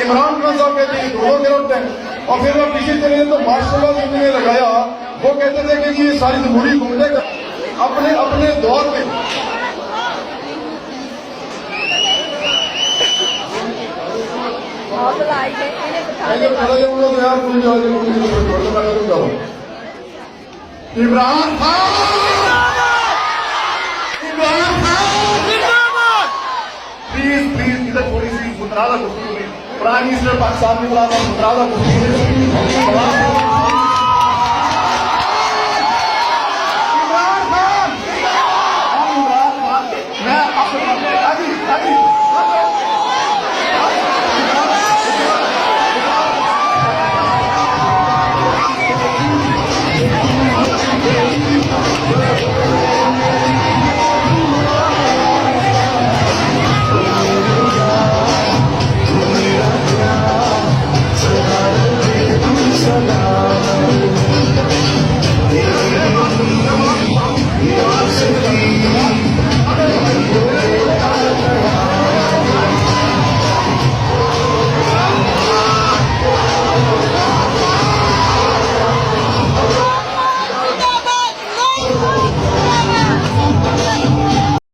इमरान खान साहब कहते हैं दोनों गिरफ्त हैं, और फिर वो पीछे चले तो मार्शल जिन्होंने लगाया वो कहते थे कि ये सारी जमहूरी हुकूमतें अपने अपने दौर में इमरान खान प्लीज इधर थोड़ी सी मुतरादा गुफ्तगू में प्राइम मिनिस्टर पाकिस्तान में मुतरादा गुफ्तगू